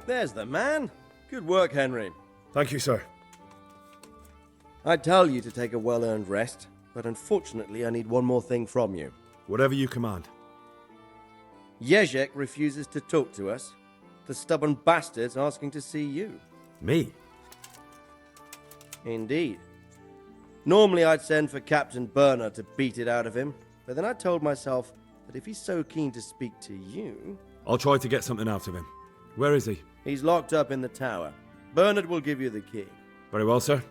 There's the man. Good work, Henry. Thank you, sir. I'd tell you to take a well-earned rest, but unfortunately I need one more thing from you. Whatever you command. Jezek refuses to talk to us. The stubborn bastard's asking to see you. Me? Indeed. Normally I'd send for Captain Burner to beat it out of him, but then I told myself that if he's so keen to speak to you... I'll try to get something out of him. Where is he? He's locked up in the tower. Bernard will give you the key. Very well, sir.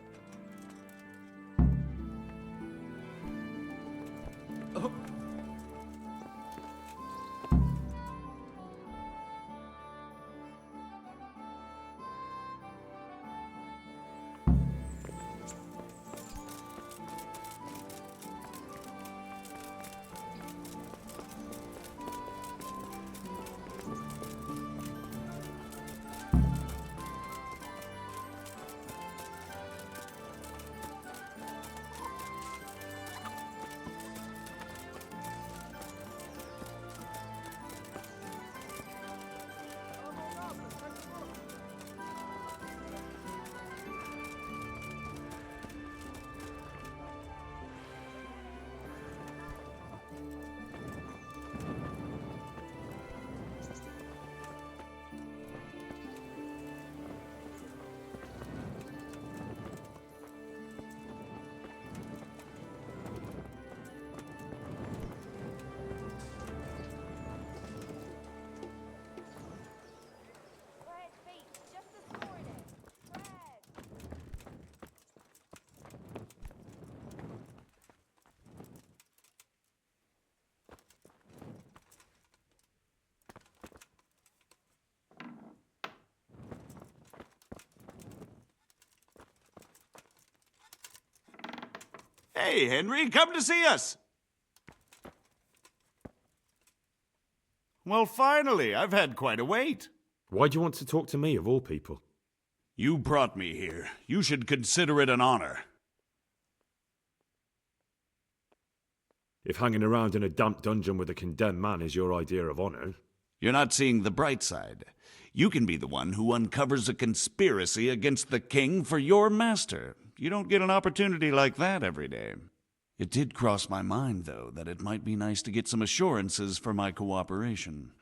Hey, Henry, come to see us. Well, finally, I've had quite a wait. Why do you want to talk to me, of all people? You brought me here. You should consider it an honor. If hanging around in a damp dungeon with a condemned man is your idea of honor... You're not seeing the bright side. You can be the one who uncovers a conspiracy against the king for your master. You don't get an opportunity like that every day. It did cross my mind, though, that it might be nice to get some assurances for my cooperation.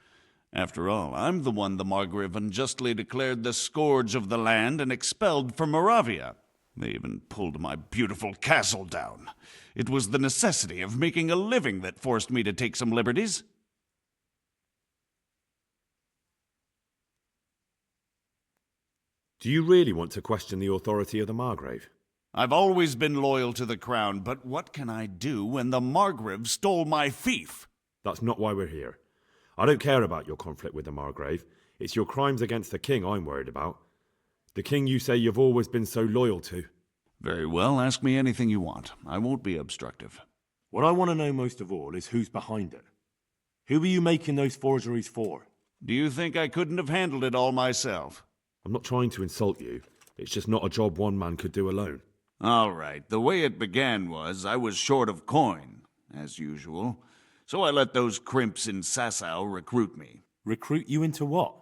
After all, I'm the one the Margrave unjustly declared the scourge of the land and expelled from Moravia. They even pulled my beautiful castle down. It was the necessity of making a living that forced me to take some liberties. Do you really want to question the authority of the Margrave? I've always been loyal to the crown, but what can I do when the Margrave stole my fief? That's not why we're here. I don't care about your conflict with the Margrave. It's your crimes against the king I'm worried about. The king you say you've always been so loyal to. Very well, ask me anything you want. I won't be obstructive. What I want to know most of all is who's behind it. Who are you making those forgeries for? Do you think I couldn't have handled it all myself? I'm not trying to insult you. It's just not a job one man could do alone. All right, the way it began was I was short of coin, as usual. So I let those crimps in Sasau recruit me. Recruit you into what?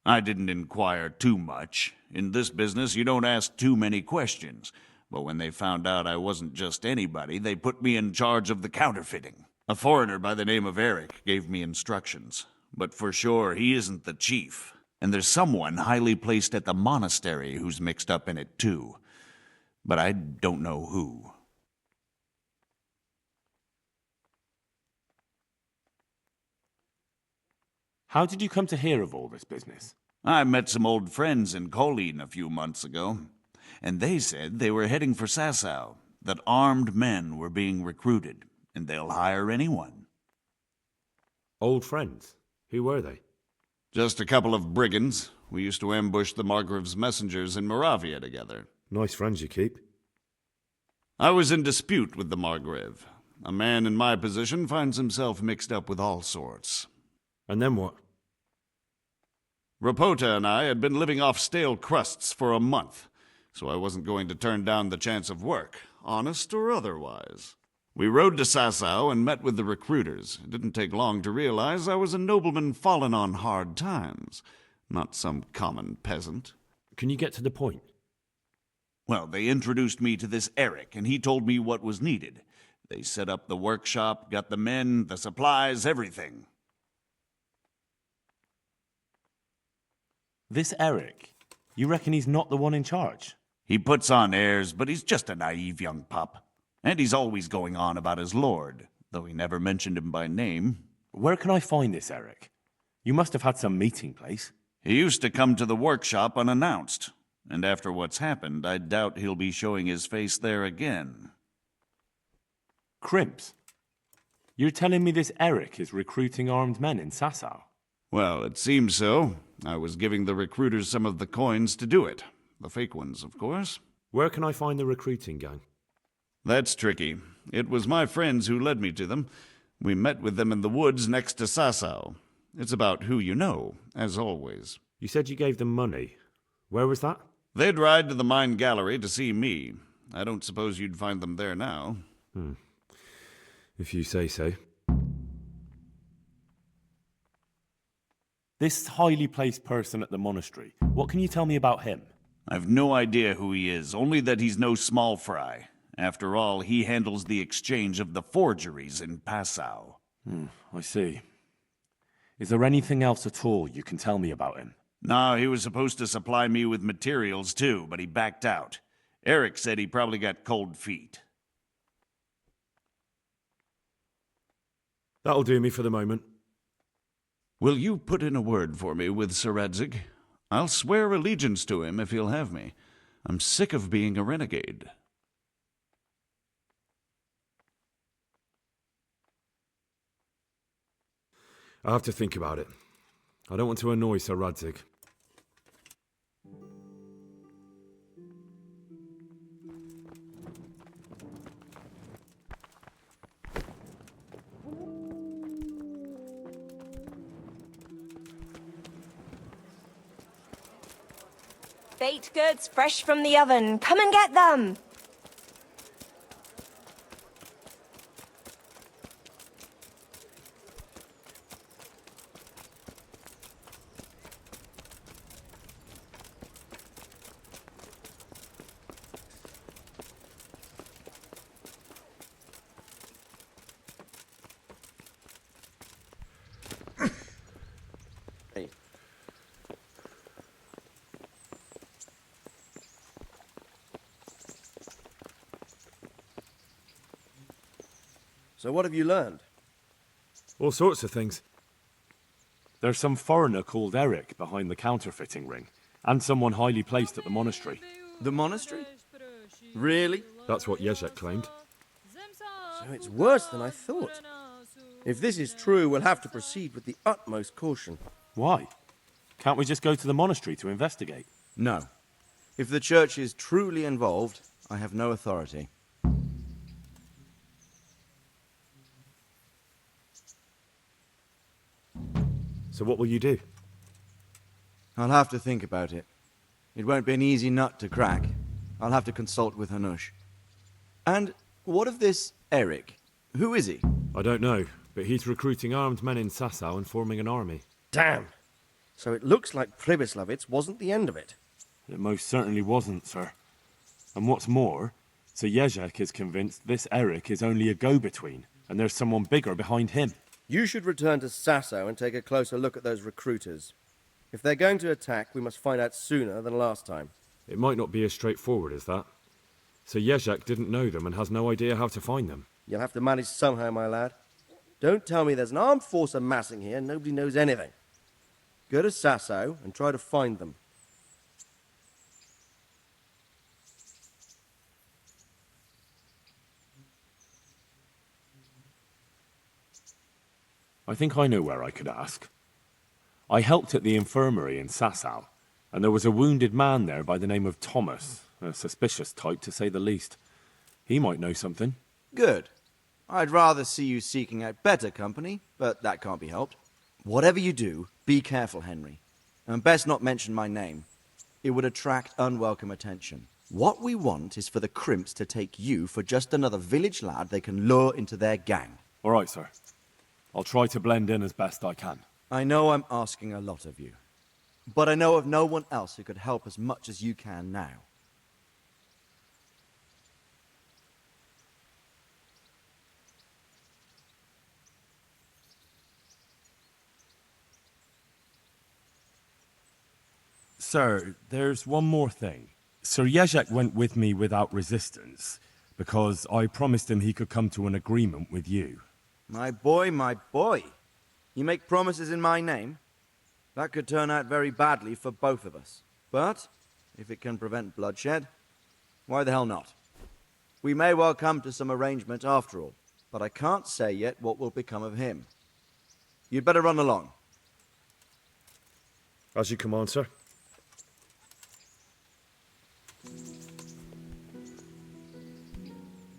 I didn't inquire too much. In this business, you don't ask too many questions. But when they found out I wasn't just anybody, they put me in charge of the counterfeiting. A foreigner by the name of Eric gave me instructions. But for sure, he isn't the chief. And there's someone highly placed at the monastery who's mixed up in it too. But I don't know who. How did you come to hear of all this business? I met some old friends in Colleen a few months ago, and they said they were heading for Sasau, that armed men were being recruited, and they'll hire anyone. Old friends? Who were they? Just a couple of brigands. We used to ambush the Margrave's messengers in Moravia together. Nice friends you keep. I was in dispute with the Margrave. A man in my position finds himself mixed up with all sorts. And then what? Rapota and I had been living off stale crusts for a month, so I wasn't going to turn down the chance of work, honest or otherwise. We rode to Sasau and met with the recruiters. It didn't take long to realize I was a nobleman fallen on hard times. not some common peasant. Can you get to the point? Well, they introduced me to this Eric, and he told me what was needed. They set up the workshop, got the men, the supplies, everything. This Eric, you reckon he's not the one in charge? He puts on airs, but he's just a naive young pup. And he's always going on about his lord, though he never mentioned him by name. Where can I find this Eric? You must have had some meeting place. He used to come to the workshop unannounced, and after what's happened, I doubt he'll be showing his face there again. Crimps? You're telling me this Eric is recruiting armed men in Sasau? Well, it seems so. I was giving the recruiters some of the coins to do it. The fake ones, of course. Where can I find the recruiting gang? That's tricky. It was my friends who led me to them. We met with them in the woods next to Sasau. It's about who you know, as always. You said you gave them money. Where was that? They'd ride to the mine gallery to see me. I don't suppose you'd find them there now. If you say so. This highly placed person at the monastery, what can you tell me about him? I've no idea who he is, only that he's no small fry. After all, he handles the exchange of the forgeries in Passau. I see. Is there anything else at all you can tell me about him? No, he was supposed to supply me with materials too, but he backed out. Eric said he probably got cold feet. That'll do me for the moment. Will you put in a word for me with Sir Radzig? I'll swear allegiance to him if he'll have me. I'm sick of being a renegade. I have to think about it. I don't want to annoy Sir Radzig. Baked goods fresh from the oven. Come and get them! Hey. So what have you learned? All sorts of things. There's some foreigner called Eric behind the counterfeiting ring, and someone highly placed at the monastery. The monastery? Really? That's what Jezek claimed. So it's worse than I thought. If this is true, we'll have to proceed with the utmost caution. Why? Can't we just go to the monastery to investigate? No. If the church is truly involved, I have no authority. So what will you do? I'll have to think about it. It won't be an easy nut to crack. I'll have to consult with Hanush. And what of this Eric? Who is he? I don't know, but he's recruiting armed men in Sasau and forming an army. Damn! So it looks like Pribyslavitz wasn't the end of it. It most certainly wasn't, sir. And what's more, Sir Jezek is convinced this Eric is only a go-between, and there's someone bigger behind him. You should return to Sasau and take a closer look at those recruiters. If they're going to attack, we must find out sooner than last time. It might not be as straightforward as that. So Jezek didn't know them and has no idea how to find them. You'll have to manage somehow, my lad. Don't tell me there's an armed force amassing here and nobody knows anything. Go to Sasau and try to find them. I think I know where I could ask. I helped at the infirmary in Sasau, and there was a wounded man there by the name of Thomas, a suspicious type to say the least. He might know something. Good. I'd rather see you seeking out better company, but that can't be helped. Whatever you do, be careful, Henry. And best not mention my name. It would attract unwelcome attention. What we want is for the crimps to take you for just another village lad they can lure into their gang. All right, sir. I'll try to blend in as best I can. I know I'm asking a lot of you. but I know of no one else who could help as much as you can now. Sir, there's one more thing. Sir Jezek went with me without resistance, because I promised him he could come to an agreement with you. My boy, my boy. You make promises in my name? That could turn out very badly for both of us. But, if it can prevent bloodshed, why the hell not? We may well come to some arrangement after all, but I can't say yet what will become of him. You'd better run along. As you command, sir.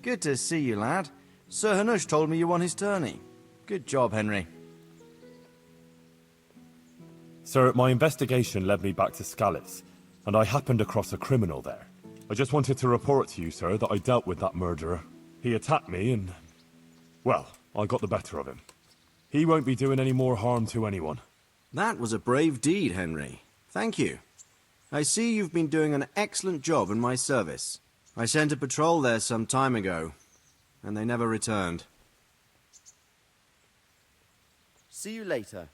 Good to see you, lad. Sir Hanush told me you won his tourney. Good job, Henry. Sir, my investigation led me back to Scalitz, and I happened across a criminal there. I just wanted to report to you, sir, that I dealt with that murderer. He attacked me and, well, I got the better of him. He won't be doing any more harm to anyone. That was a brave deed, Henry. Thank you. I see you've been doing an excellent job in my service. I sent a patrol there some time ago, and they never returned. See you later.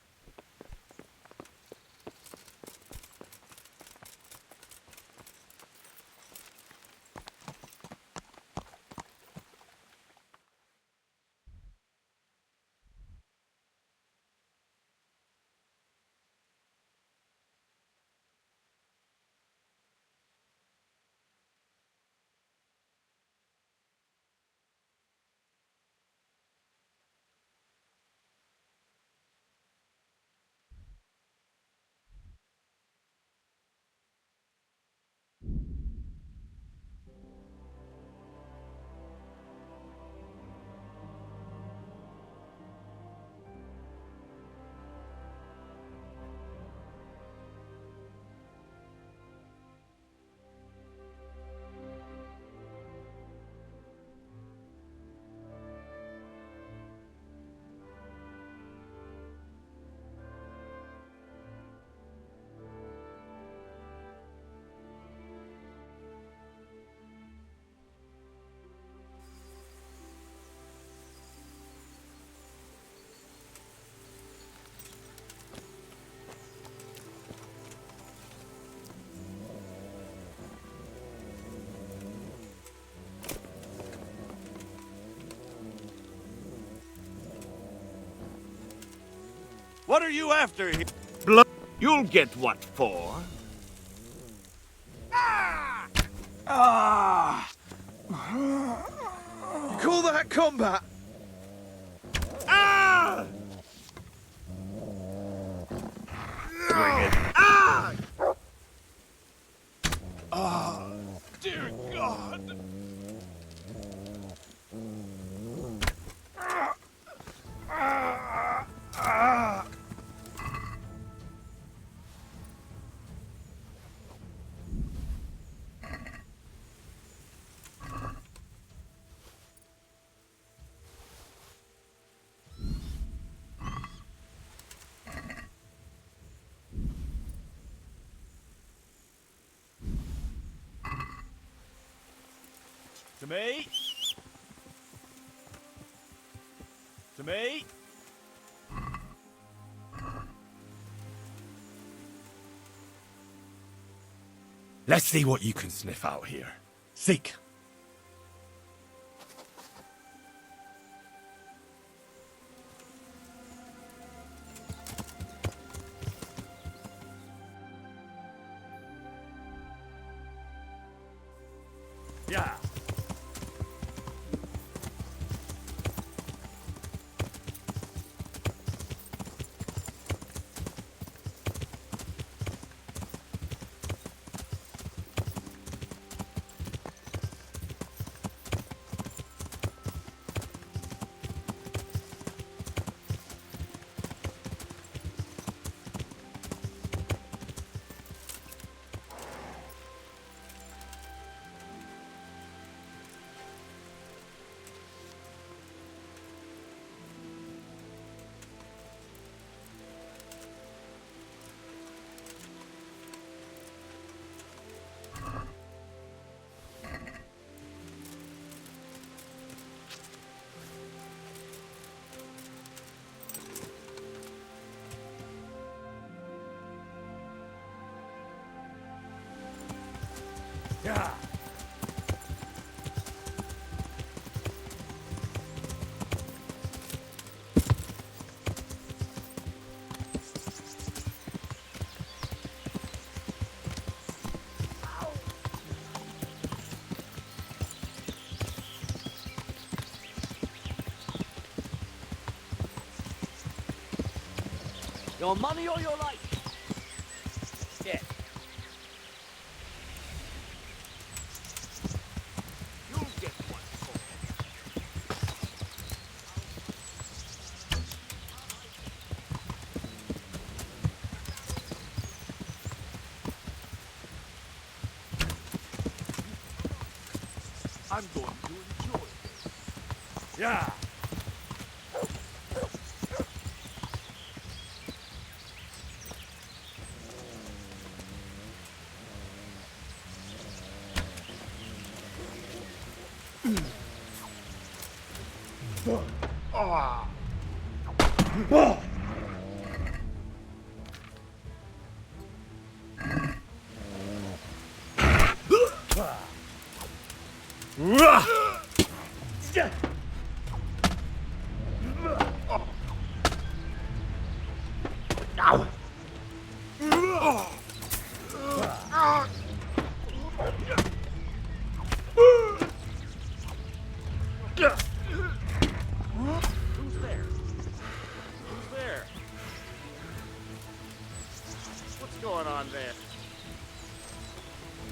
What are you after here? Blood. You'll get what for. Call that combat! Ah! Bring it. Ah! Dear God. To me. To me. Let's see what you can sniff out here. Seek. Yeah. Your money or your life? Yeah. You'll get one for it. I'm going to enjoy this. Yeah. Who's there? Who's there? What's going on there?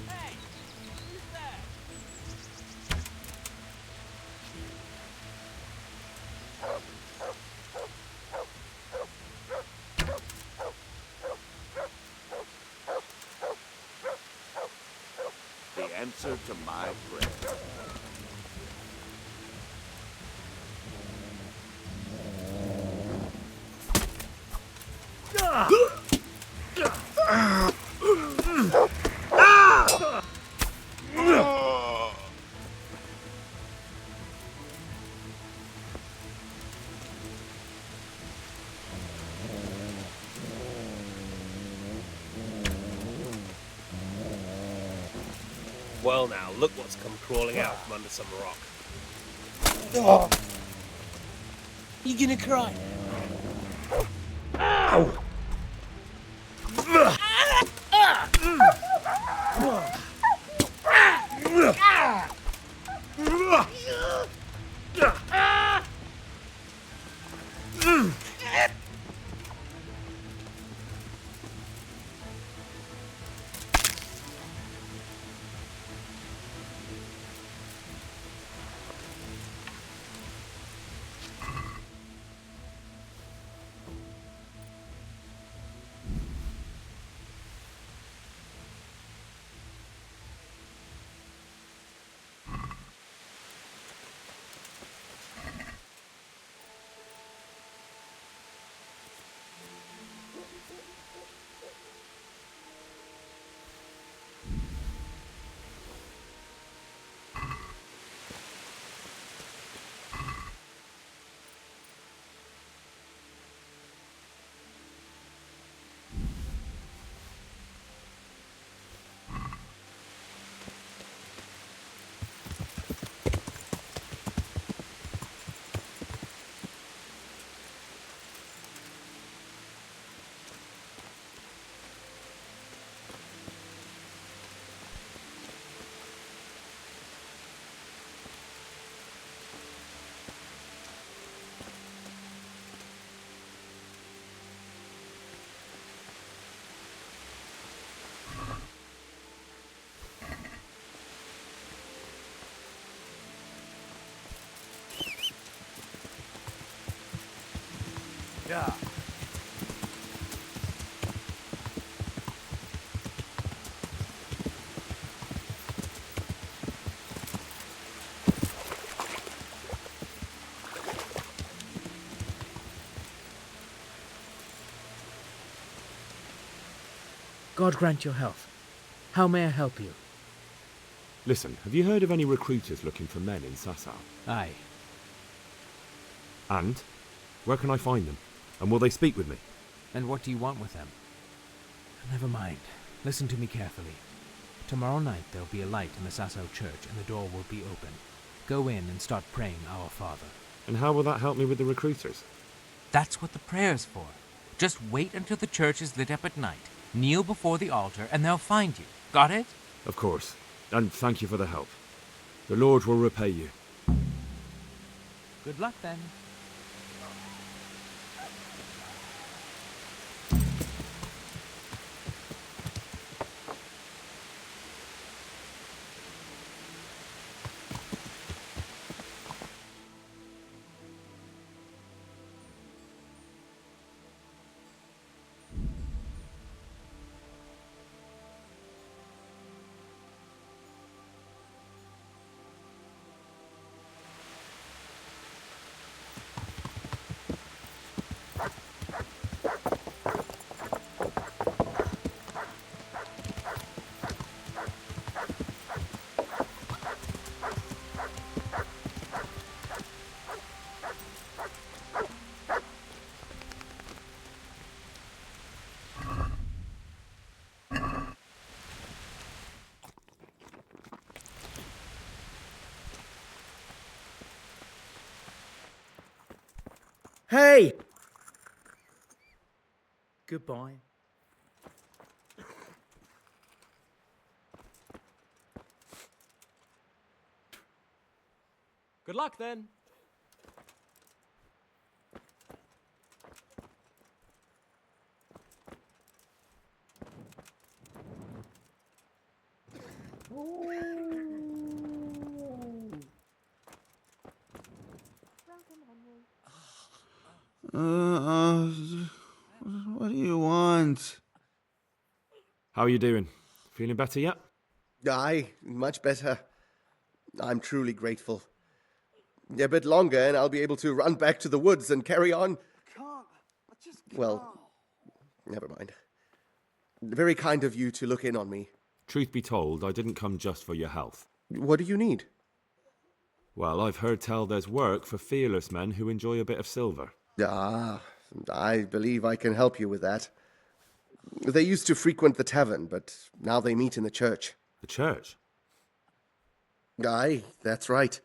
Hey! Who's there? The answer to my prayer. Well now, look what's come crawling out from under some rock. You gonna cry? Yeah. God grant your health. How may I help you? Listen, have you heard of any recruiters looking for men in Sasau? Aye. And? Where can I find them? And will they speak with me? And what do you want with them? Never mind. Listen to me carefully. Tomorrow night there'll be a light in the Sasau church and the door will be open. Go in and start praying Our Father. And how will that help me with the recruiters? That's what the prayer's for. Just wait until the church is lit up at night. Kneel before the altar and they'll find you. Got it? Of course. And thank you for the help. The Lord will repay you. Good luck then. Hey! Goodbye. Good luck then. What do you want? How are you doing? Feeling better yet? Aye, much better. I'm truly grateful. A bit longer and I'll be able to run back to the woods and carry on. Well, never mind. Very kind of you to look in on me. Truth be told, I didn't come just for your health. What do you need? Well, I've heard tell there's work for fearless men who enjoy a bit of silver. Ah, I believe I can help you with that. They used to frequent the tavern, but now they meet in the church. The church? Aye, that's right.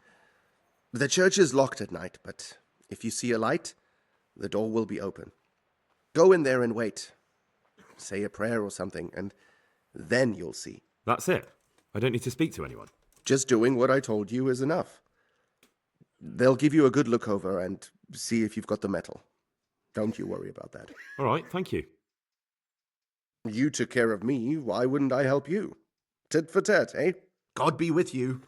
The church is locked at night, but if you see a light, the door will be open. Go in there and wait. Say a prayer or something, and then you'll see. That's it? I don't need to speak to anyone? Just doing what I told you is enough. They'll give you a good look over and see if you've got the metal. Don't you worry about that. All right, thank you. You took care of me, why wouldn't I help you? Tit for tat, eh? God be with you.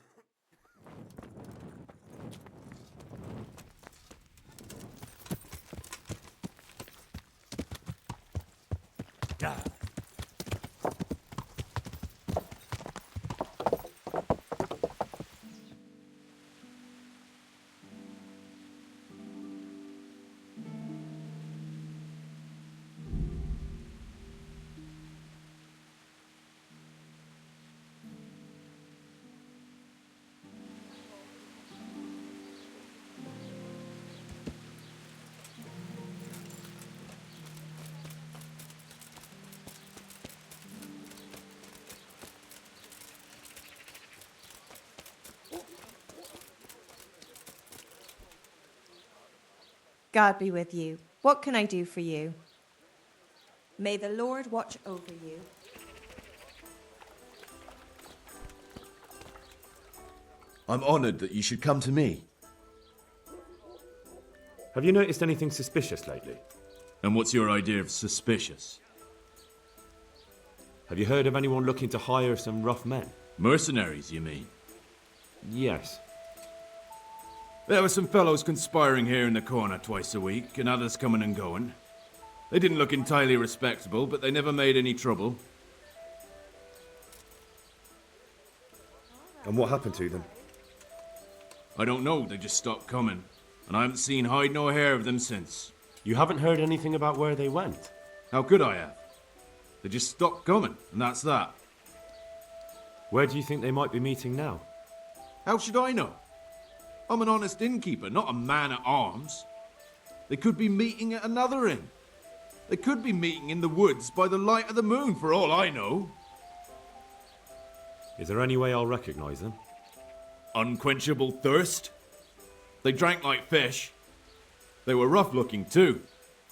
God be with you. What can I do for you? May the Lord watch over you. I'm honored that you should come to me. Have you noticed anything suspicious lately? And what's your idea of suspicious? Have you heard of anyone looking to hire some rough men? Mercenaries, you mean? Yes. There were some fellows conspiring here in the corner twice a week, and others coming and going. They didn't look entirely respectable, but they never made any trouble. And what happened to them? I don't know, they just stopped coming. And I haven't seen hide nor hair of them since. You haven't heard anything about where they went? How could I have? They just stopped coming, and that's that. Where do you think they might be meeting now? How should I know? I'm an honest innkeeper, not a man at arms. They could be meeting at another inn. They could be meeting in the woods by the light of the moon, for all I know. Is there any way I'll recognize them? Unquenchable thirst? They drank like fish. They were rough looking too.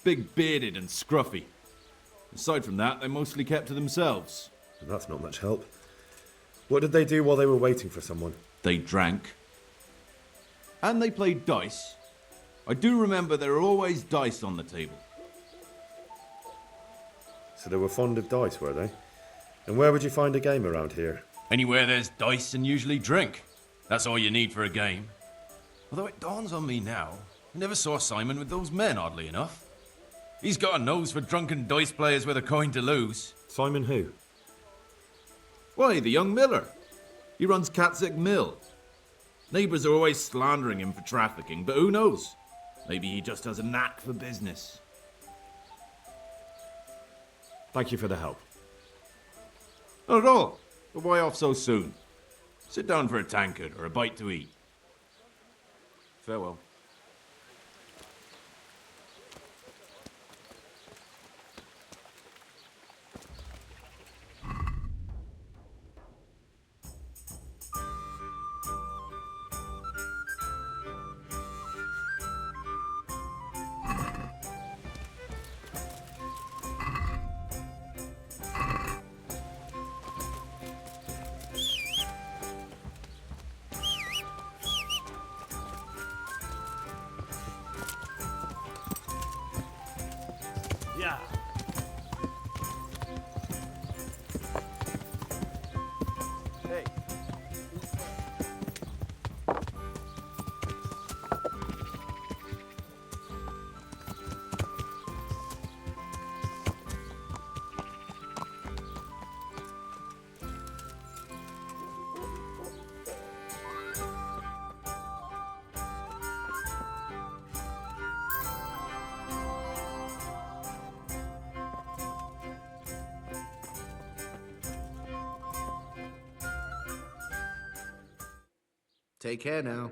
Big bearded and scruffy. Aside from that, they mostly kept to themselves. That's not much help. What did they do while they were waiting for someone? They drank. And they played dice. I do remember there were always dice on the table. So they were fond of dice, were they? And where would you find a game around here? Anywhere there's dice and usually drink. That's all you need for a game. Although it dawns on me now, I never saw Simon with those men, oddly enough. He's got a nose for drunken dice players with a coin to lose. Simon who? Why, the young miller. He runs Catzick Mill. Neighbours are always slandering him for trafficking, but who knows? Maybe he just has a knack for business. Thank you for the help. Not at all. But why off so soon? Sit down for a tankard or a bite to eat. Farewell. Yeah. Hey. Take care now.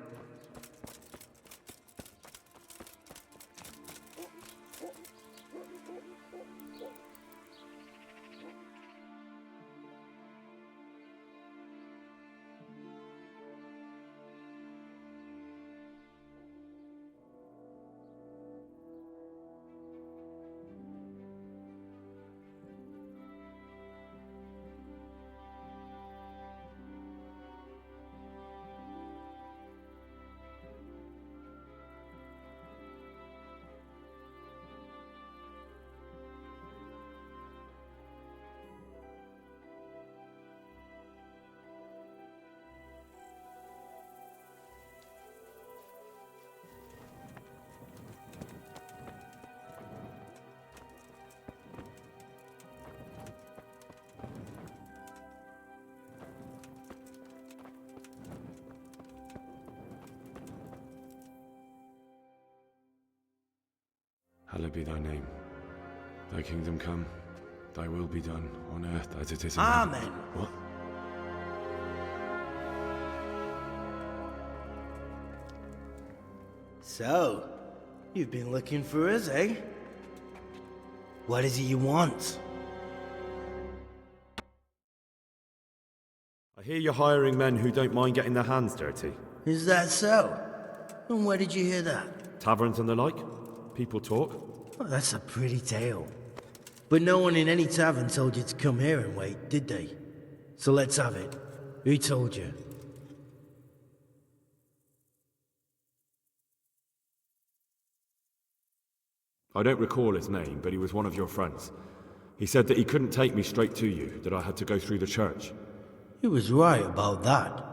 Hallowed be thy name. Thy kingdom come, thy will be done, on earth as it is in Amen. heaven. What? So, you've been looking for us, eh? What is it you want? I hear you're hiring men who don't mind getting their hands dirty. Is that so? And where did you hear that? Taverns and the like? People talk? Oh, that's a pretty tale. But no one in any tavern told you to come here and wait, did they? So let's have it. Who told you? I don't recall his name, but he was one of your friends. He said that he couldn't take me straight to you, that I had to go through the church. He was right about that.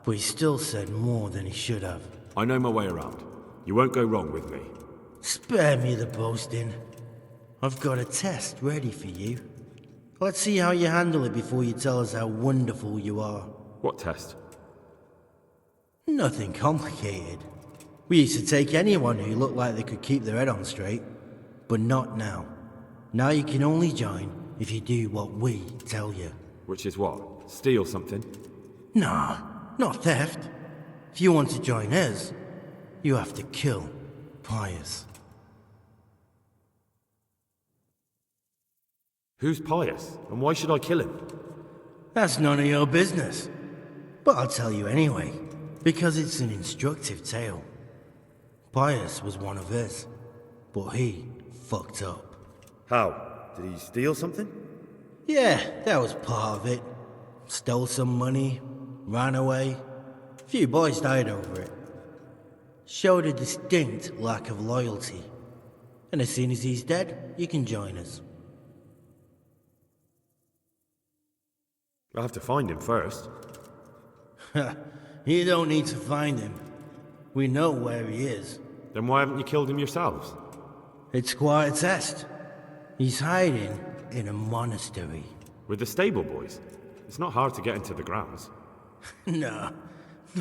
But he still said more than he should have. I know my way around. You won't go wrong with me. Spare me the boasting. I've got a test ready for you. Let's see how you handle it before you tell us how wonderful you are. What test? Nothing complicated. We used to take anyone who looked like they could keep their head on straight. But not now. Now you can only join if you do what we tell you. Which is what? Steal something? Nah, not theft. If you want to join us, you have to kill Pius. Who's Pius, and why should I kill him? That's none of your business. But I'll tell you anyway, because it's an instructive tale. Pius was one of his, but he fucked up. How? Did he steal something? Yeah, that was part of it. Stole some money, ran away. A few boys died over it. Showed a distinct lack of loyalty. And as soon as he's dead, you can join us. I'll have to find him first. You don't need to find him. We know where he is. Then why haven't you killed him yourselves? It's quite a test. He's hiding in a monastery. With the stable boys? It's not hard to get into the grounds. No,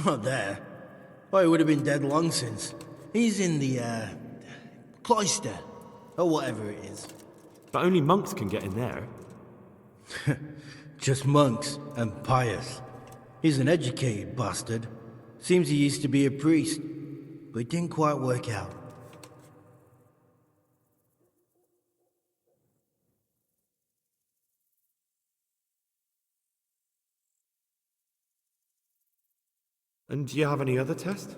not there. Or he would have been dead long since. He's in the, cloister. Or whatever it is. But only monks can get in there. Just monks and pious. He's an educated bastard. Seems he used to be a priest, but it didn't quite work out. And do you have any other test?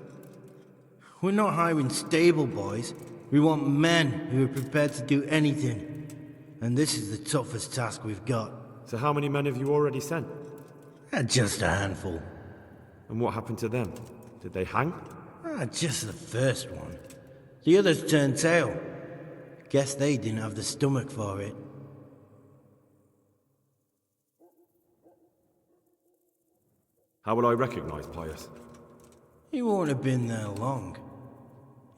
We're not hiring stable boys. We want men who are prepared to do anything. And this is the toughest task we've got. So how many men have you already sent? Just a handful. And what happened to them? Did they hang? Just the first one. The others turned tail. Guess they didn't have the stomach for it. How will I recognize Pius? He won't have been there long.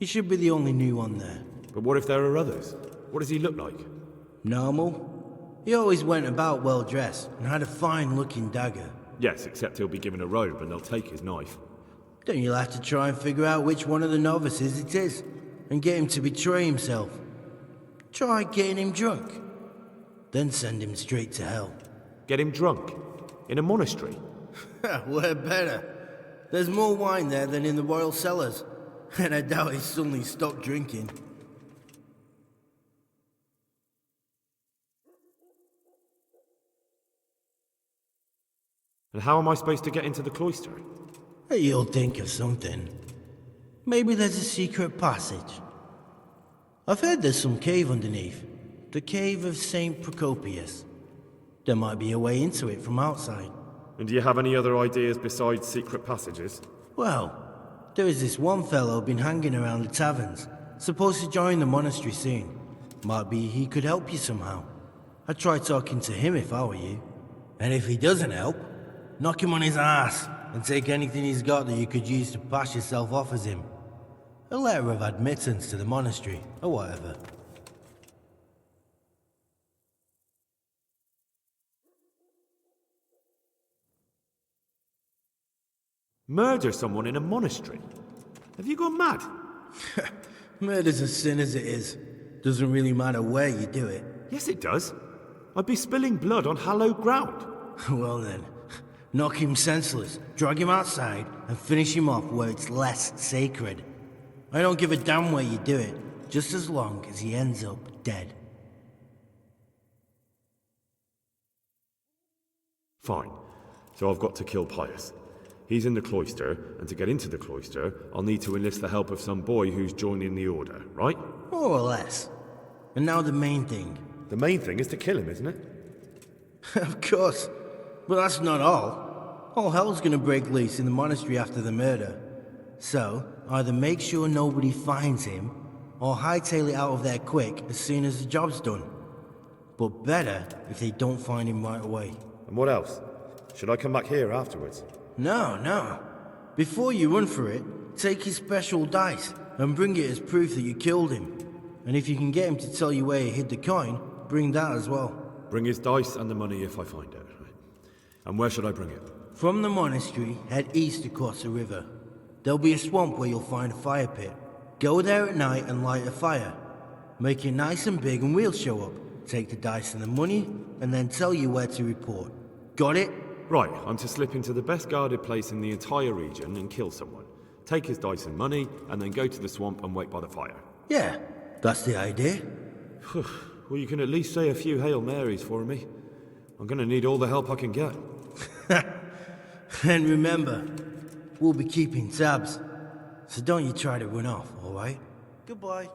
He should be the only new one there. But what if there are others? What does he look like? Normal. He always went about well dressed and had a fine looking dagger. Yes, except he'll be given a robe and they'll take his knife. Then you'll have to try and figure out which one of the novices it is, and get him to betray himself. Try getting him drunk. Then send him straight to hell. Get him drunk? In a monastery? We're better. There's more wine there than in the royal cellars, and I doubt he suddenly stopped drinking. And how am I supposed to get into the cloister? You'll think of something. Maybe there's a secret passage. I've heard there's some cave underneath. The cave of St. Procopius. There might be a way into it from outside. And do you have any other ideas besides secret passages? Well, there is this one fellow been hanging around the taverns. Supposed to join the monastery soon. Might be he could help you somehow. I'd try talking to him if I were you. And if he doesn't help, knock him on his ass and take anything he's got that you could use to pass yourself off as him. A letter of admittance to the monastery, or whatever. Murder someone in a monastery? Have you gone mad? Murder's a sin as it is. Doesn't really matter where you do it. Yes, it does. I'd be spilling blood on hallowed ground. Well then, knock him senseless, drag him outside, and finish him off where it's less sacred. I don't give a damn where you do it, just as long as he ends up dead. Fine. So I've got to kill Pius. He's in the cloister, and to get into the cloister, I'll need to enlist the help of some boy who's joining the order, right? More or less. And now the main thing. The main thing is to kill him, isn't it? Of course. But that's not all. All hell's gonna break loose in the monastery after the murder. So, either make sure nobody finds him, or hightail it out of there quick as soon as the job's done. But better if they don't find him right away. And what else? Should I come back here afterwards? No. Before you run for it, take his special dice and bring it as proof that you killed him. And if you can get him to tell you where he hid the coin, bring that as well. Bring his dice and the money if I find it. And where should I bring it? From the monastery, head east across the river. There'll be a swamp where you'll find a fire pit. Go there at night and light a fire. Make it nice and big and we'll show up. Take the dice and the money, and then tell you where to report. Got it? Right, I'm to slip into the best guarded place in the entire region and kill someone. Take his dice and money, and then go to the swamp and wait by the fire. Yeah, that's the idea. Well, you can at least say a few Hail Marys for me. I'm gonna need all the help I can get. And remember, we'll be keeping tabs. So don't you try to run off, alright? Goodbye.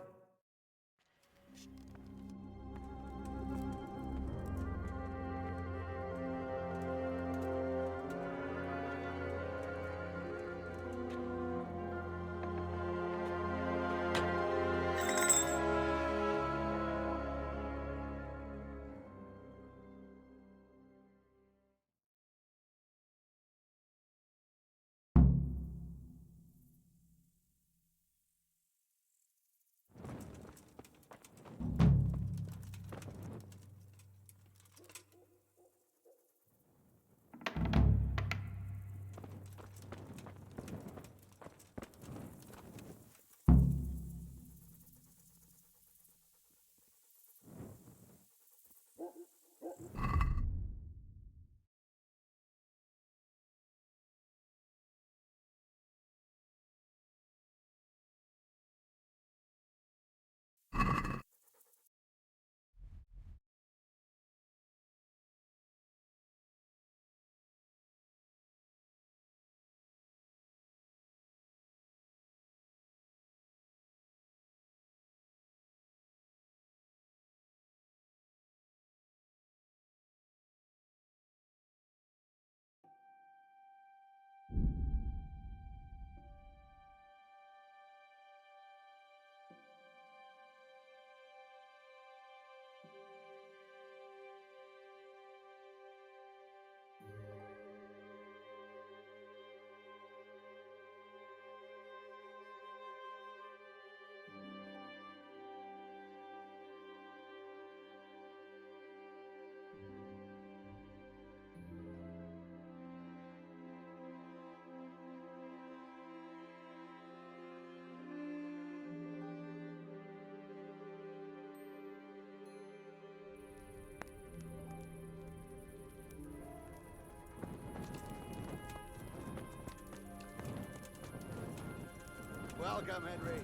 Welcome, Henry.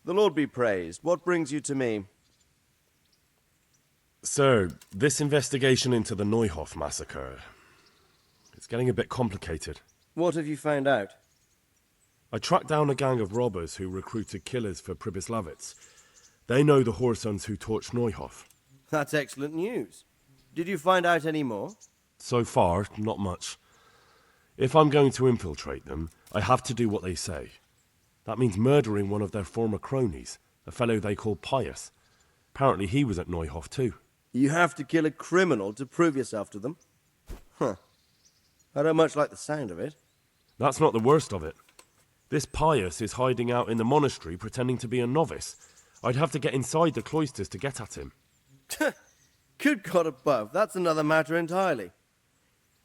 The Lord be praised. What brings you to me? Sir, this investigation into the Neuhof massacre, it's getting a bit complicated. What have you found out? I tracked down a gang of robbers who recruited killers for Pribyslavitz. They know the Horsons who torched Neuhof. That's excellent news. Did you find out any more? So far, not much. If I'm going to infiltrate them, I have to do what they say. That means murdering one of their former cronies, a fellow they call Pius. Apparently he was at Neuhof too. You have to kill a criminal to prove yourself to them? Huh. I don't much like the sound of it. That's not the worst of it. This Pius is hiding out in the monastery pretending to be a novice. I'd have to get inside the cloisters to get at him. Good God above, that's another matter entirely.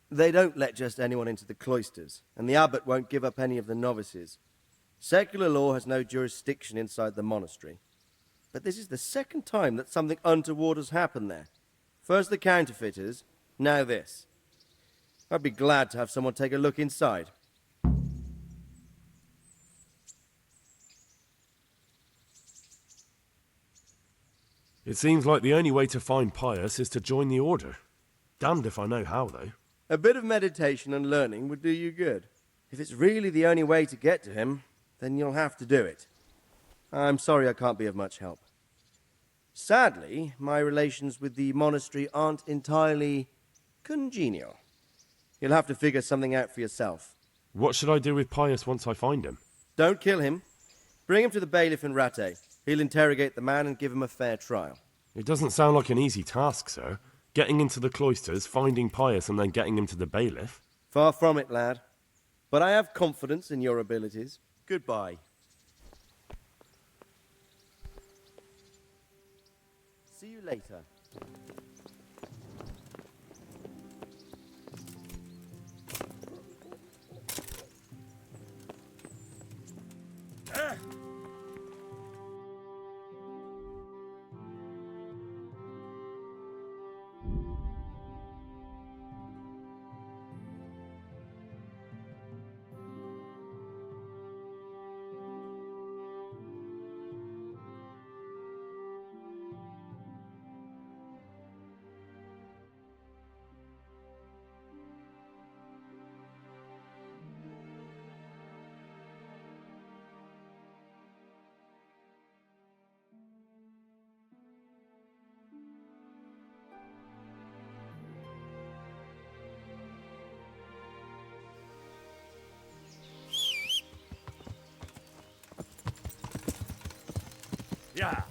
They don't let just anyone into the cloisters, and the abbot won't give up any of the novices. Secular law has no jurisdiction inside the monastery. But this is the second time that something untoward has happened there. First the counterfeiters, now this. I'd be glad to have someone take a look inside. It seems like the only way to find Pius is to join the Order. Damned if I know how, though. A bit of meditation and learning would do you good. If it's really the only way to get to him, then you'll have to do it. I'm sorry I can't be of much help. Sadly, my relations with the monastery aren't entirely congenial. You'll have to figure something out for yourself. What should I do with Pius once I find him? Don't kill him. Bring him to the bailiff in Rattay. He'll interrogate the man and give him a fair trial. It doesn't sound like an easy task, sir. Getting into the cloisters, finding Pius, and then getting him to the bailiff. Far from it, lad. But I have confidence in your abilities. Goodbye. See you later. Yeah.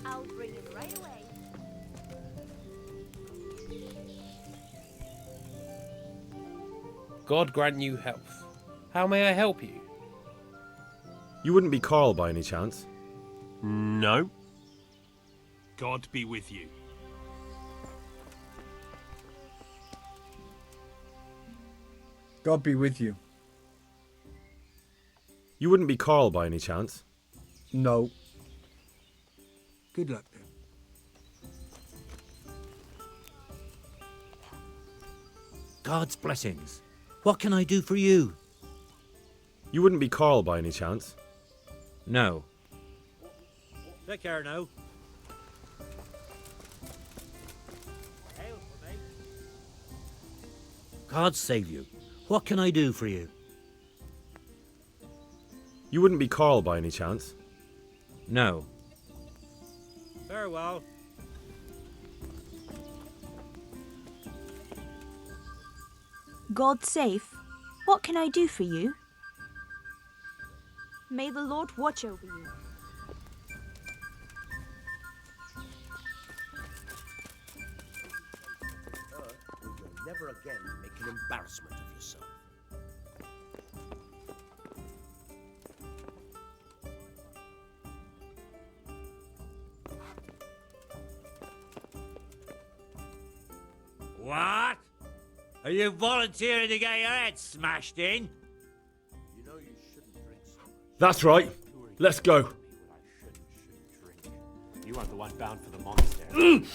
I'll bring him right away. God grant you health. How may I help you? You wouldn't be Carl by any chance? No. God be with you. God be with you. You wouldn't be Carl by any chance? No. Good luck then. God's blessings. What can I do for you? You wouldn't be Carl by any chance? No. Take care now. God save you. What can I do for you? You wouldn't be Carl by any chance? No. Farewell. God safe. What can I do for you? May the Lord watch over you. You will never again make an embarrassment of yourself. What? Are you volunteering to get your head smashed in? You know you shouldn't drink so much. That's right. Let's go. You aren't the one bound for the monastery.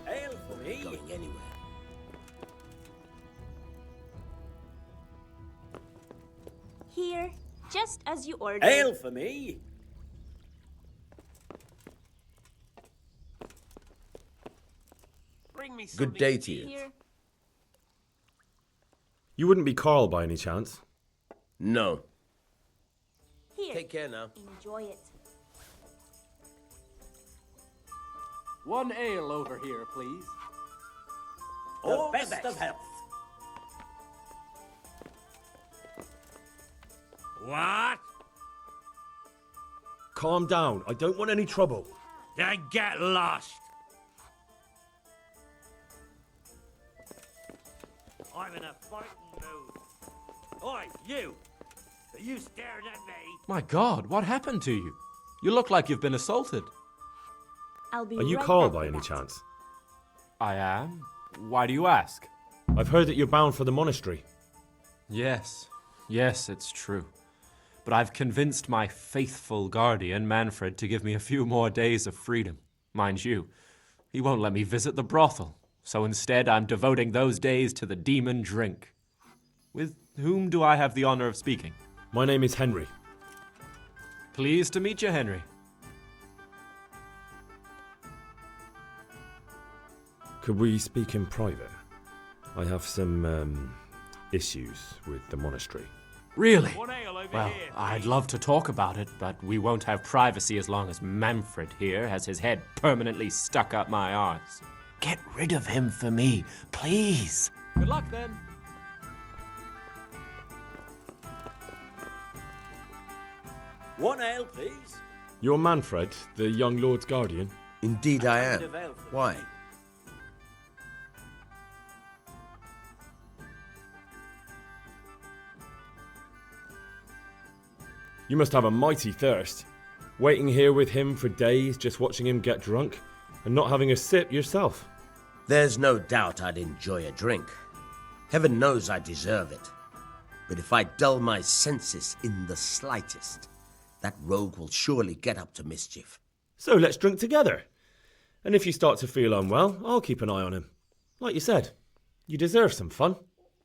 Hail for me. Going anywhere. Here, just as you ordered. Hail for me. Bring me Good day to you. Here. You wouldn't be Carl by any chance? No. Here. Take care now. Enjoy it. One ale over here, please. The best of health. What? Calm down. I don't want any trouble. Then get lost. I'm in a fighting mood. Oi, you! Are you staring at me? My God, what happened to you? You look like you've been assaulted. I'll be Are you right Carl back by with any that. chance? I am. Why do you ask? I've heard that you're bound for the monastery. Yes, it's true. But I've convinced my faithful guardian, Manfred, to give me a few more days of freedom. Mind you, he won't let me visit the brothel, so instead I'm devoting those days to the demon drink. With whom do I have the honor of speaking? My name is Henry. Pleased to meet you, Henry. Could we speak in private? I have some issues with the monastery. Really? One ale over Well, here, I'd please. love to talk about it, but we won't have privacy as long as Manfred here has his head permanently stuck up my arse. Get rid of him for me, please. Good luck then. One ale, please. You're Manfred, the young lord's guardian? Indeed I am. Kind of ale for Why? me. You must have a mighty thirst. Waiting here with him for days, just watching him get drunk, and not having a sip yourself. There's no doubt I'd enjoy a drink. Heaven knows I deserve it. But if I dull my senses in the slightest, that rogue will surely get up to mischief. So let's drink together. And if you start to feel unwell, I'll keep an eye on him. Like you said, you deserve some fun.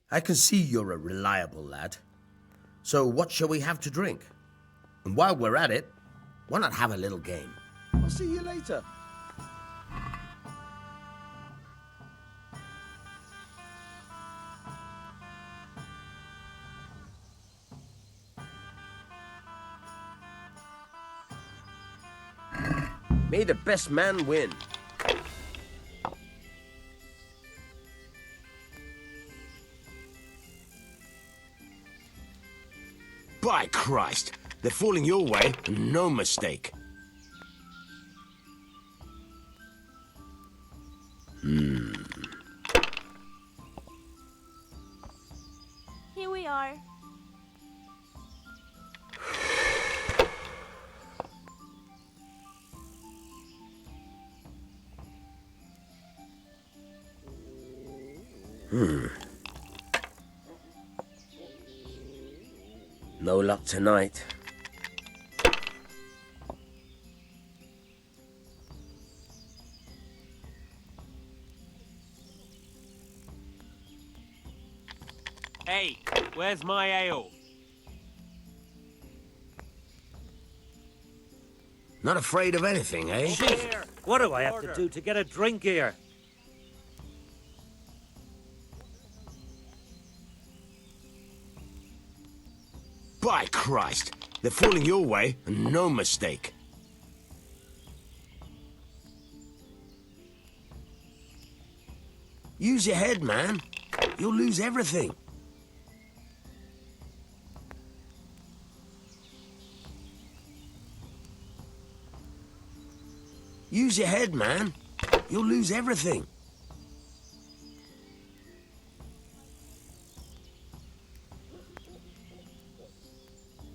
I can see you're a reliable lad. So what shall we have to drink? And while we're at it, why not have a little game? I'll see you later. May the best man win. By Christ, they're falling your way, no mistake. Here we are. No luck tonight. Hey, where's my ale? Not afraid of anything, eh? Here. What do I have to do to get a drink here? By Christ, they're falling your way, no mistake. Use your head, man. You'll lose everything. Use your head, man. You'll lose everything.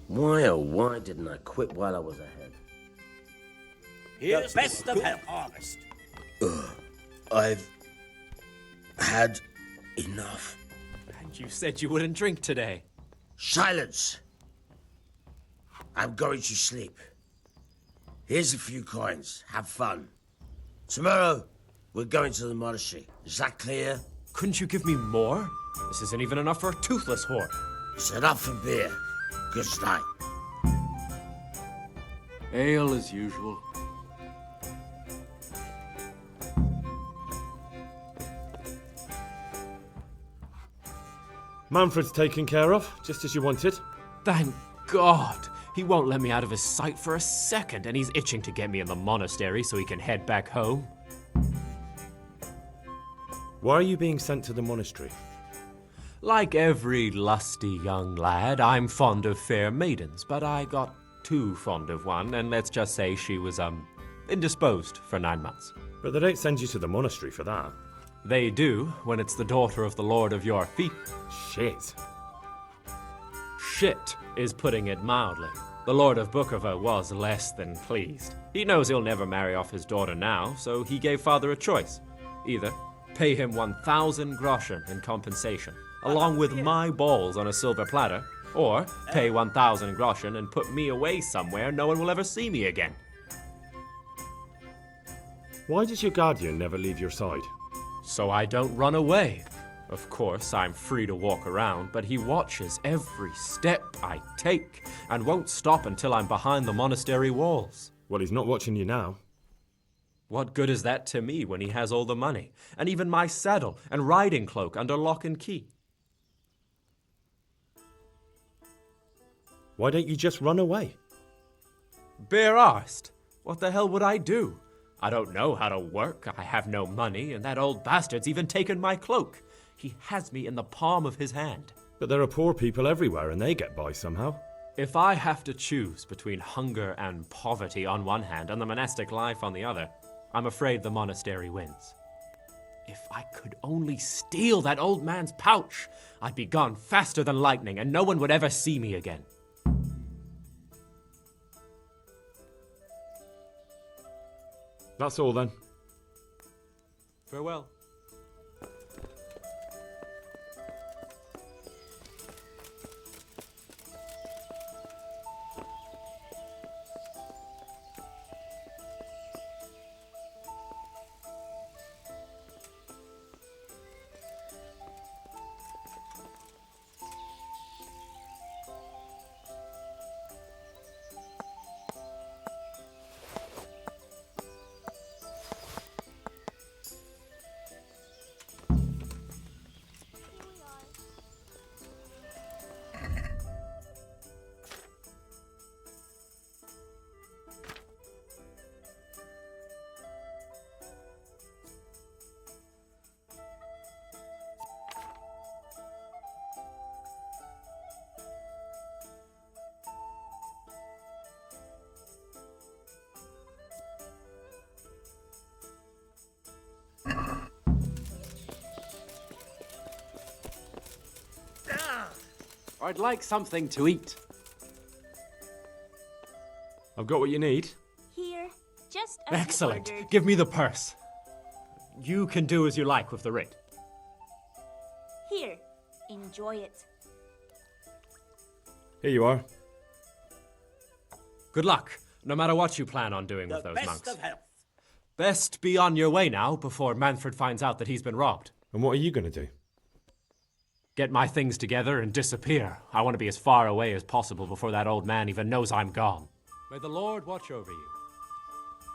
Why, oh, why didn't I quit while I was ahead? The best of harvest. I've had enough. And you said you wouldn't drink today. Silence! I'm going to sleep. Here's a few coins. Have fun. Tomorrow, we're going to the monastery. Is that clear? Couldn't you give me more? This isn't even enough for a toothless whore. Set up for beer. Good night. Ale as usual. Manfred's taken care of, just as you wanted. Thank God. He won't let me out of his sight for a second, and he's itching to get me in the monastery so he can head back home. Why are you being sent to the monastery? Like every lusty young lad, I'm fond of fair maidens, but I got too fond of one, and let's just say she was, indisposed for 9 months. But they don't send you to the monastery for that. They do when it's the daughter of the lord of your fief. Shit. Shit is putting it mildly. The Lord of Bookerva was less than pleased. He knows he'll never marry off his daughter now, so he gave father a choice. Either pay him 1,000 groschen in compensation, along with my balls on a silver platter, or pay 1,000 groschen and put me away somewhere no one will ever see me again. Why does your guardian never leave your side? So I don't run away. Of course, I'm free to walk around, but he watches every step I take and won't stop until I'm behind the monastery walls. Well, he's not watching you now. What good is that to me when he has all the money, and even my saddle and riding cloak under lock and key? Why don't you just run away? Bare-arsed? What the hell would I do? I don't know how to work, I have no money, and that old bastard's even taken my cloak. He has me in the palm of his hand. But there are poor people everywhere and they get by somehow. If I have to choose between hunger and poverty on one hand and the monastic life on the other, I'm afraid the monastery wins. If I could only steal that old man's pouch, I'd be gone faster than lightning and no one would ever see me again. That's all then. Farewell. I'd like something to eat. I've got what you need. Here, just as you Excellent. ordered. Give me the purse. You can do as you like with the writ. Here, enjoy it. Here you are. Good luck, no matter what you plan on doing with those best monks. of health. Best be on your way now before Manfred finds out that he's been robbed. And what are you going to do? Get my things together and disappear. I want to be as far away as possible before that old man even knows I'm gone. May the Lord watch over you.